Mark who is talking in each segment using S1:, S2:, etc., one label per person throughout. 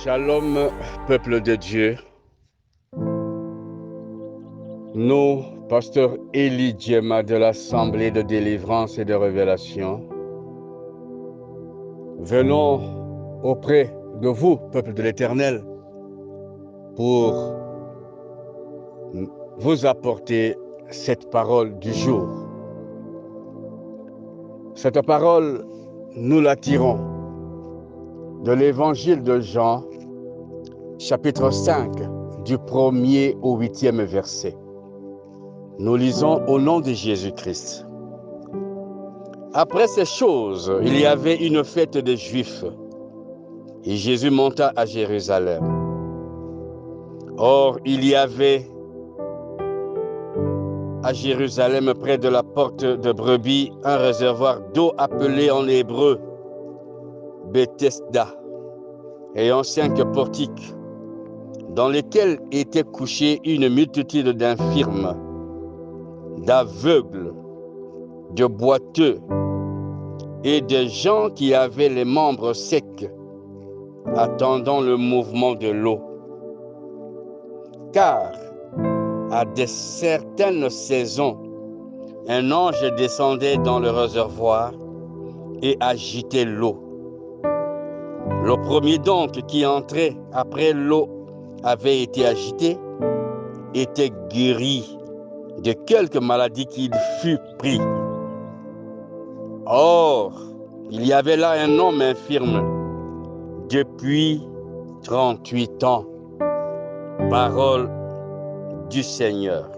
S1: Shalom, peuple de Dieu. Nous, pasteur Élie Djema de l'Assemblée de délivrance et de révélation, venons auprès de vous, peuple de l'Éternel, pour vous apporter cette parole du jour. Cette parole, nous la tirons de l'Évangile de Jean, chapitre 5, du 1er au 8e verset. Nous lisons au nom de Jésus-Christ. Après ces choses, il y avait une fête des Juifs, et Jésus monta à Jérusalem. Or, il y avait à Jérusalem, près de la porte de brebis, un réservoir d'eau appelé en hébreu Bethesda, ayant 5 portiques, dans lesquels étaient couchés une multitude d'infirmes, d'aveugles, de boiteux et de gens qui avaient les membres secs, attendant le mouvement de l'eau. Car à de certaines saisons, un ange descendait dans le réservoir et agitait l'eau. Le premier donc qui entrait après l'eau avait été agité, était guéri de quelque maladie qu'il fût pris. Or, il y avait là un homme infirme depuis 38 ans. Parole du Seigneur.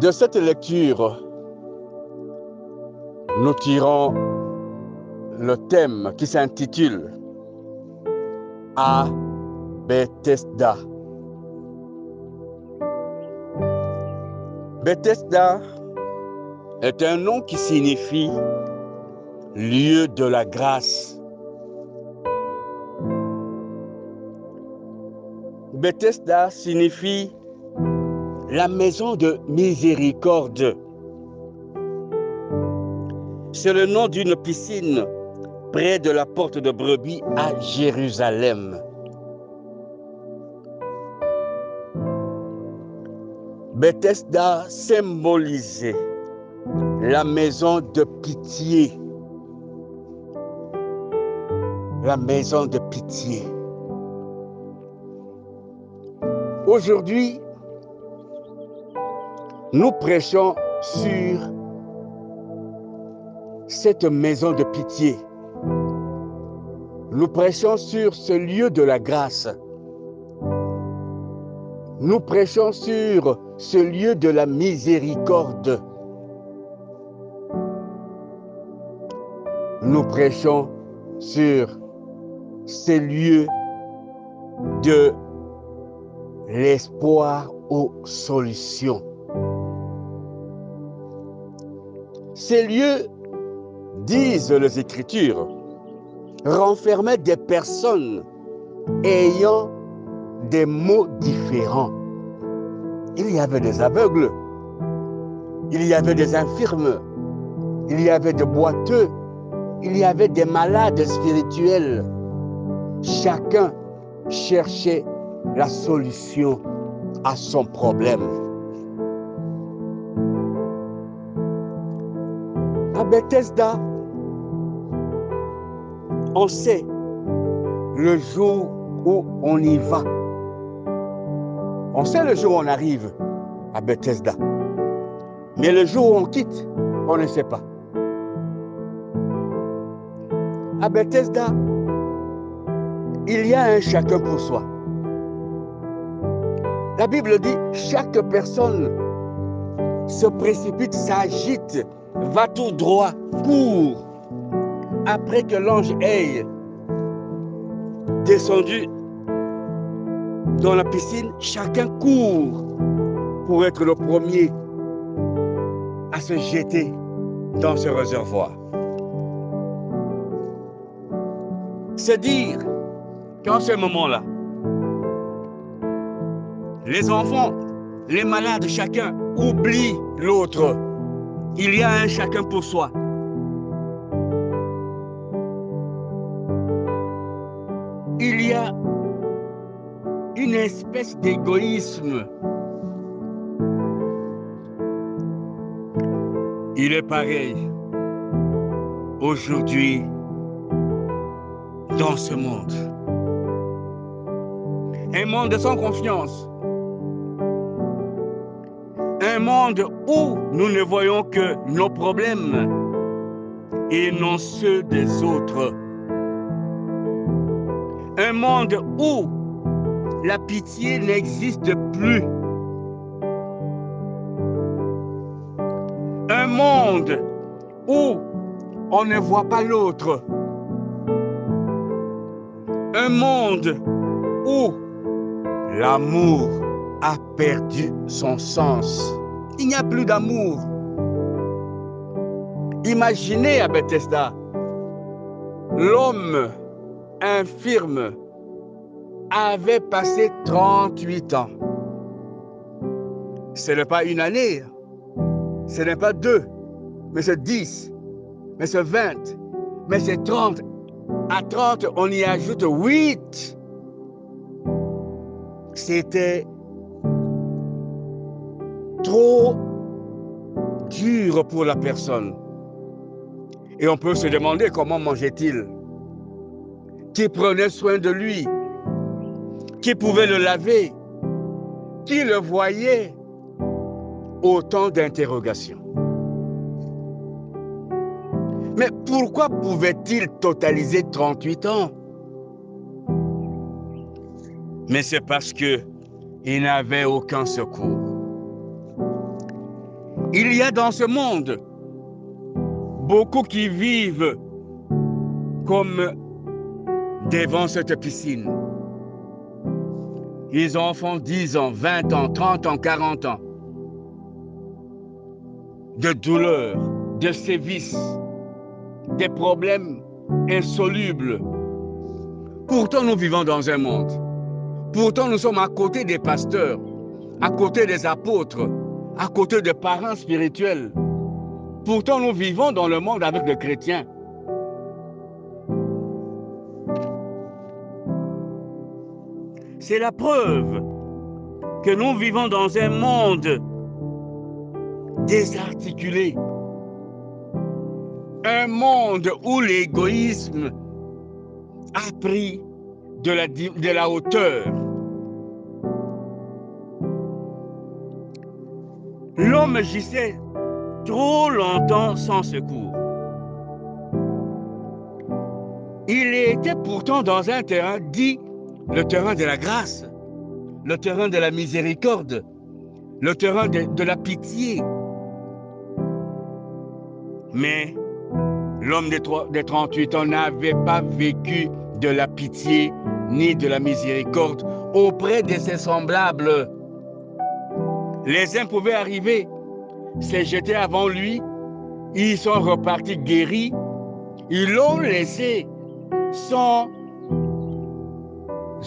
S1: De cette lecture, nous tirons le thème qui s'intitule à Bethesda. Bethesda est un nom qui signifie lieu de la grâce. Bethesda signifie la maison de miséricorde. C'est le nom d'une piscine près de la porte de brebis à Jérusalem. Bethesda symbolisait la maison de pitié. La maison de pitié. Aujourd'hui, nous prêchons sur cette maison de pitié. Nous prêchons sur ce lieu de la grâce. Nous prêchons sur ce lieu de la miséricorde. Nous prêchons sur ces lieux de l'espoir aux solutions. Ces lieux, disent les Écritures, renfermaient des personnes ayant des maux différents. Il y avait des aveugles, il y avait des infirmes, il y avait des boiteux, il y avait des malades spirituels. Chacun cherchait la solution à son problème. À Bethesda, on sait le jour où on y va. On sait le jour où on arrive à Bethesda. Mais le jour où on quitte, on ne sait pas. À Bethesda, il y a un chacun pour soi. La Bible dit, chaque personne se précipite, s'agite, va tout droit, court. Après que l'ange ait descendu dans la piscine, chacun court pour être le premier à se jeter dans ce réservoir. C'est dire qu'en ce moment-là, les enfants, les malades, chacun oublie l'autre. Il y a un chacun pour soi. il y a une espèce d'égoïsme. Il est pareil aujourd'hui dans ce monde. Un monde sans confiance. Un monde où nous ne voyons que nos problèmes et non ceux des autres. Un monde où la pitié n'existe plus. Un monde où on ne voit pas l'autre. Un monde où l'amour a perdu son sens. Il n'y a plus d'amour. Imaginez à Bethesda, l'homme infirme avait passé 38 ans. Ce n'est pas une année, ce n'est pas 2, mais c'est 10, mais c'est 20, mais c'est 30. À 30, on y ajoute 8. C'était trop dur pour la personne. Et on peut se demander comment mangeait-il? Qui prenait soin de lui? Qui pouvait le laver? Qui le voyait? Autant d'interrogations. Mais pourquoi pouvait-il totaliser 38 ans? Mais c'est parce qu'il n'avait aucun secours. Il y a dans ce monde beaucoup qui vivent comme devant cette piscine. Ils en font 10 ans, 20 ans, 30 ans, 40 ans. De douleurs, de sévices, des problèmes insolubles. Pourtant, nous vivons dans un monde. Pourtant, nous sommes à côté des pasteurs, à côté des apôtres, à côté des parents spirituels. Pourtant, nous vivons dans le monde avec des chrétiens. C'est la preuve que nous vivons dans un monde désarticulé. Un monde où l'égoïsme a pris de la hauteur. L'homme gisait trop longtemps sans secours. Il était pourtant dans un terrain dit le terrain de la grâce, le terrain de la miséricorde, le terrain de la pitié. Mais l'homme de 38 ans n'avait pas vécu de la pitié ni de la miséricorde auprès de ses semblables. Les uns pouvaient arriver, se jeter avant lui, ils sont repartis guéris, ils l'ont laissé sans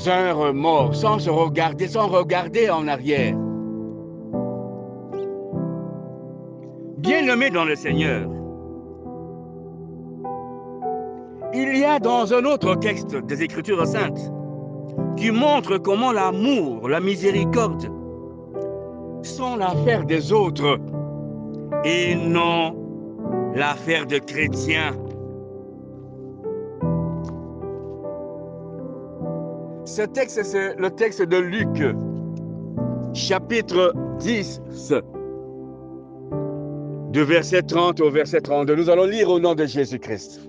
S1: un remords, sans regarder en arrière. Bien-aimés dans le Seigneur, il y a dans un autre texte des Écritures saintes qui montre comment l'amour, la miséricorde sont l'affaire des autres et non l'affaire de chrétiens. Ce texte, c'est le texte de Luc, chapitre 10, du verset 30 au verset 32. Nous allons lire au nom de Jésus-Christ.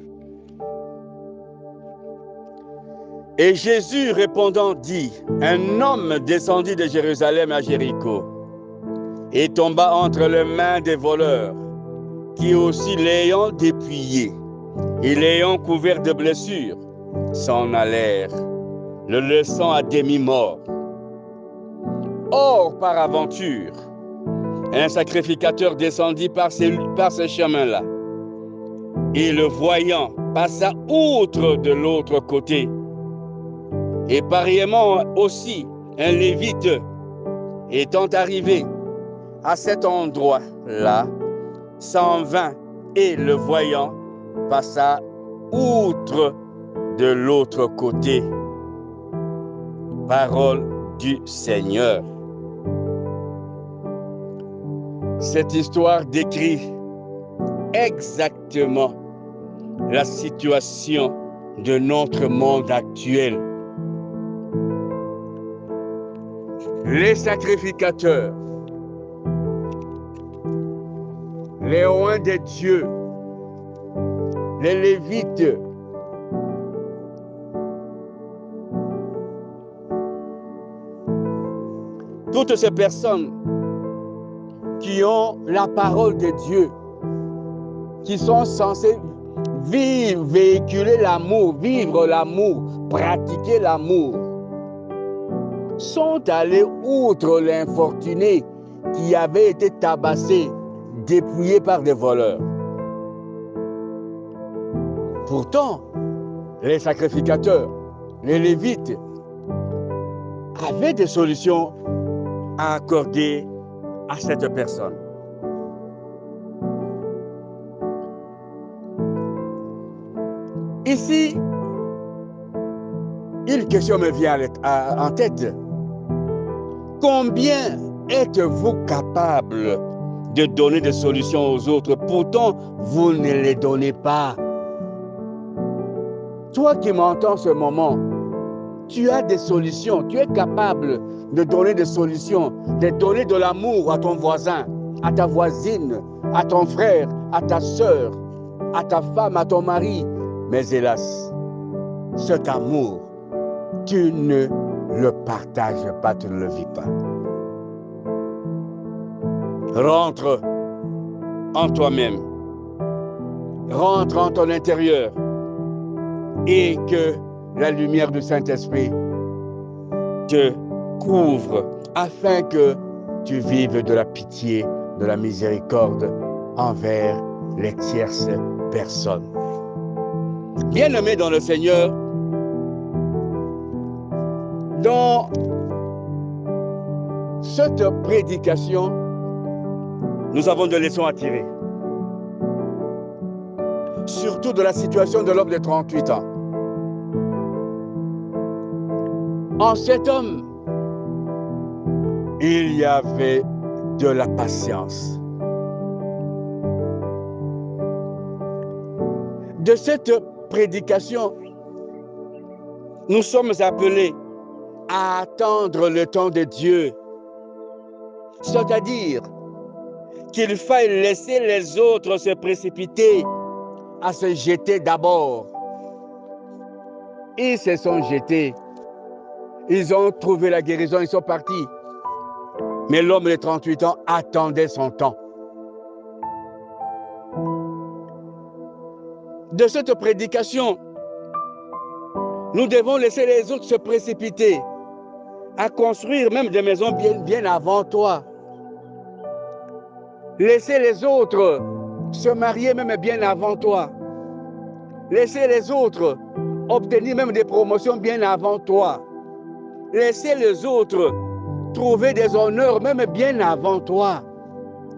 S1: Et Jésus répondant dit, un homme descendit de Jérusalem à Jéricho et tomba entre les mains des voleurs, qui aussi l'ayant dépouillé et l'ayant couvert de blessures, s'en allèrent, le laissant à demi-mort. Or, par aventure, un sacrificateur descendit par ce chemin-là, et le voyant, passa outre de l'autre côté. Et pareillement aussi, un lévite, étant arrivé à cet endroit-là, s'en vint, et le voyant, passa outre de l'autre côté. Parole du Seigneur. Cette histoire décrit exactement la situation de notre monde actuel. Les sacrificateurs, les oins de Dieu, les Lévites, toutes ces personnes qui ont la parole de Dieu, qui sont censées vivre, véhiculer l'amour, vivre l'amour, pratiquer l'amour, sont allés outre l'infortuné qui avait été tabassé, dépouillé par des voleurs. Pourtant, les sacrificateurs, les Lévites, avaient des solutions à accorder à cette personne. Ici, une question me vient en tête. Combien êtes-vous capable de donner des solutions aux autres? Pourtant, vous ne les donnez pas. Toi qui m'entends ce moment, tu as des solutions, tu es capable de donner des solutions, de donner de l'amour à ton voisin, à ta voisine, à ton frère, à ta sœur, à ta femme, à ton mari. Mais hélas, cet amour, tu ne le partages pas, tu ne le vis pas. Rentre en toi-même, rentre en ton intérieur et que la lumière du Saint-Esprit te couvre afin que tu vives de la pitié, de la miséricorde envers les tierces personnes. Bien-aimés dans le Seigneur, dans cette prédication, nous avons des leçons à tirer. Surtout de la situation de l'homme de 38 ans. En cet homme, il y avait de la patience. De cette prédication, nous sommes appelés à attendre le temps de Dieu. C'est-à-dire qu'il faille laisser les autres se précipiter à se jeter d'abord. Ils se sont jetés. Ils ont trouvé la guérison, ils sont partis. Mais l'homme de 38 ans attendait son temps. De cette prédication, nous devons laisser les autres se précipiter à construire même des maisons bien avant toi. Laisser les autres se marier même bien avant toi. Laisser les autres obtenir même des promotions bien avant toi. Laisser les autres trouver des honneurs même bien avant toi.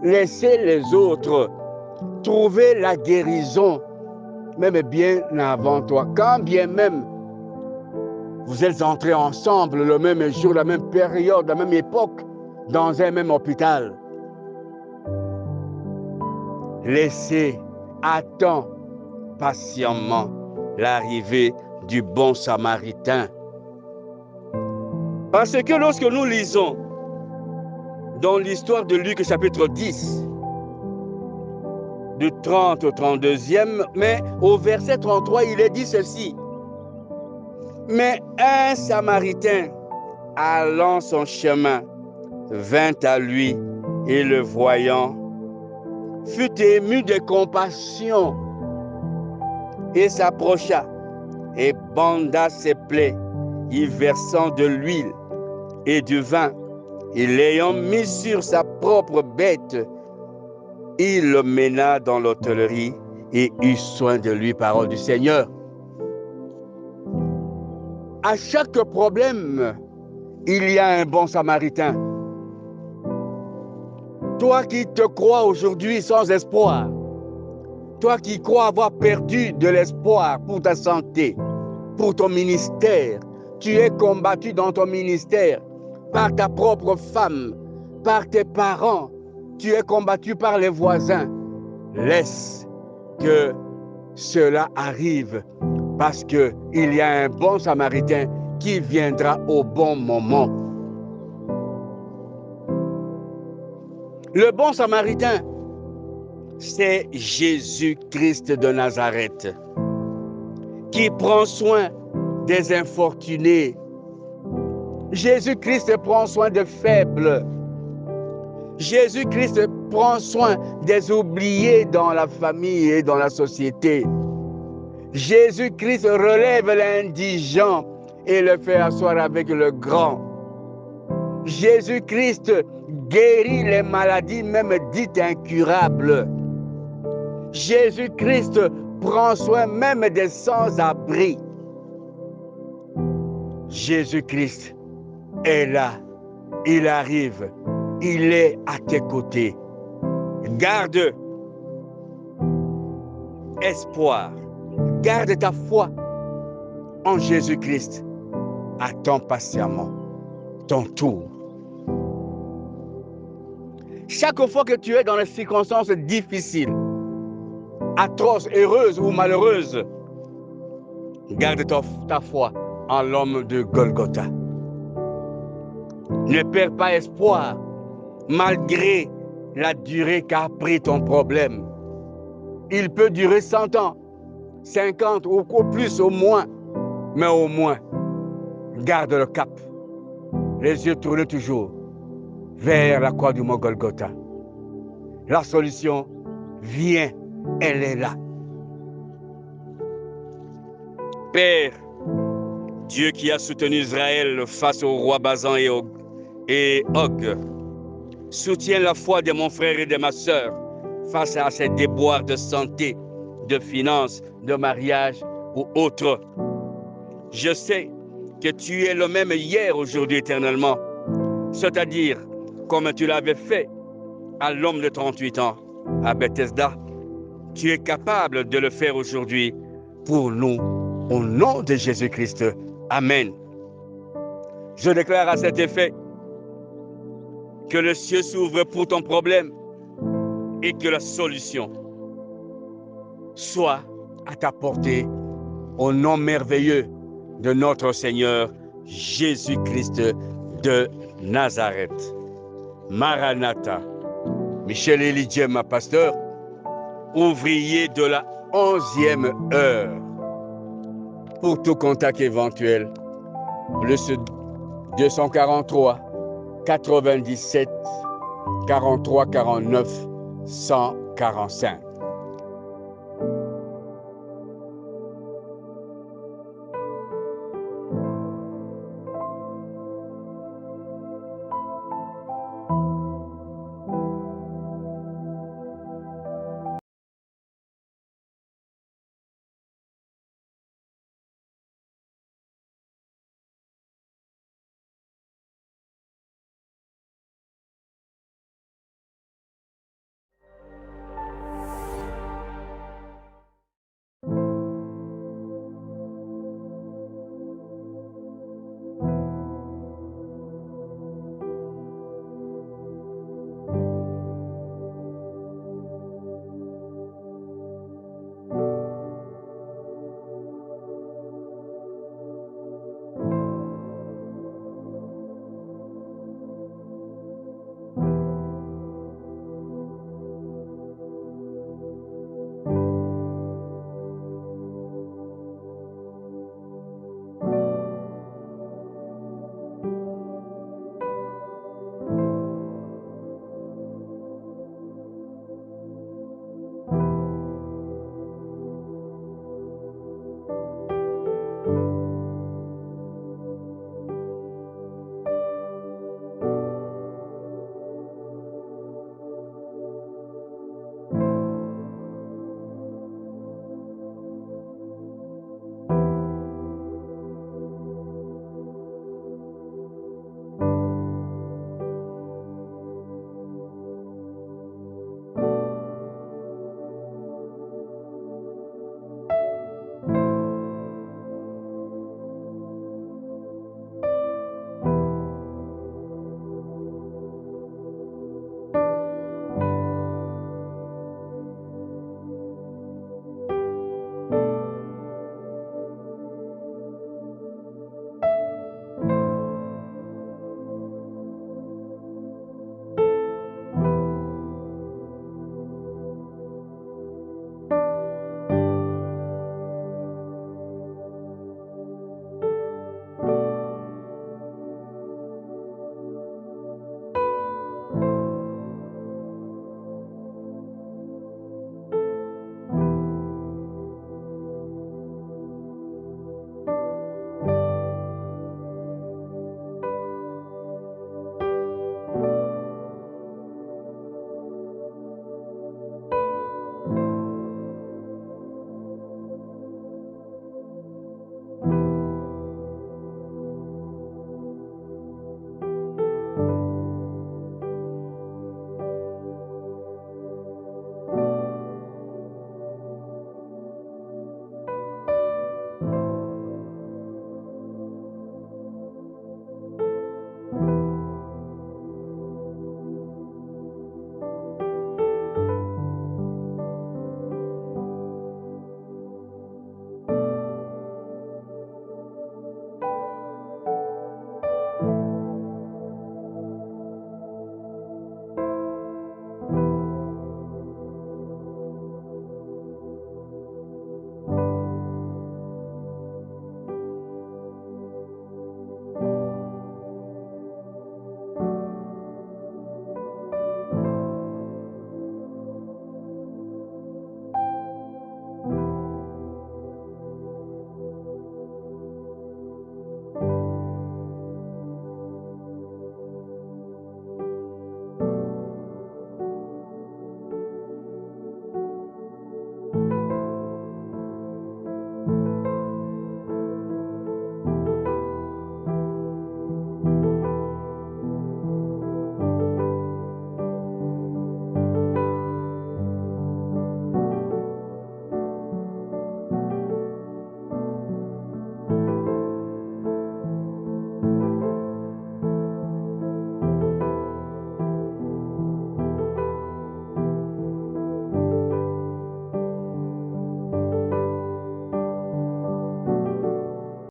S1: Laisser les autres trouver la guérison même bien avant toi. Quand bien même vous êtes entrés ensemble le même jour, la même période, la même époque, dans un même hôpital. Laissez, attends patiemment l'arrivée du bon Samaritain. Parce que lorsque nous lisons dans l'histoire de Luc chapitre 10, du 30 au 32e, mais au verset 33, il est dit ceci. Mais un Samaritain, allant son chemin, vint à lui et le voyant, fut ému de compassion et s'approcha et banda ses plaies, y versant de l'huile et du vin, et l'ayant mis sur sa propre bête, il le mena dans l'hôtellerie et eut soin de lui, parole du Seigneur. À chaque problème, il y a un bon Samaritain. Toi qui te crois aujourd'hui sans espoir, toi qui crois avoir perdu de l'espoir pour ta santé, pour ton ministère, tu es combattu dans ton ministère par ta propre femme, par tes parents, tu es combattu par les voisins, laisse que cela arrive parce qu'il y a un bon samaritain qui viendra au bon moment. Le bon samaritain, c'est Jésus-Christ de Nazareth qui prend soin des infortunés. Jésus-Christ prend soin des faibles. Jésus-Christ prend soin des oubliés dans la famille et dans la société. Jésus-Christ relève l'indigent et le fait asseoir avec le grand. Jésus-Christ guérit les maladies même dites incurables. Jésus-Christ prend soin même des sans-abri. Jésus-Christ est là, il arrive, il est à tes côtés. Garde espoir, garde ta foi en Jésus-Christ. Attends patiemment ton tour. Chaque fois que tu es dans les circonstances difficiles, atroces, heureuses ou malheureuses, garde ta foi en l'homme de Golgotha. Ne perds pas espoir, malgré la durée qu'a pris ton problème. Il peut durer 100 ans, 50 ou plus, au moins. Mais au moins, garde le cap. Les yeux tournés toujours vers la croix du mont Golgotha. La solution vient, elle est là. Père, Dieu qui a soutenu Israël face au roi Bazan et Og, soutiens la foi de mon frère et de ma sœur face à ces déboires de santé, de finances, de mariage ou autres. Je sais que tu es le même hier, aujourd'hui, éternellement. C'est-à-dire, comme tu l'avais fait à l'homme de 38 ans, à Bethesda, tu es capable de le faire aujourd'hui pour nous, au nom de Jésus-Christ. Amen. Je déclare à cet effet que le ciel s'ouvre pour ton problème et que la solution soit à ta portée au nom merveilleux de notre Seigneur Jésus-Christ de Nazareth. Maranatha. Michel Elidjem, pasteur, ouvrier de la 11e heure. Pour tout contact éventuel, plus 243 97 43 49 145.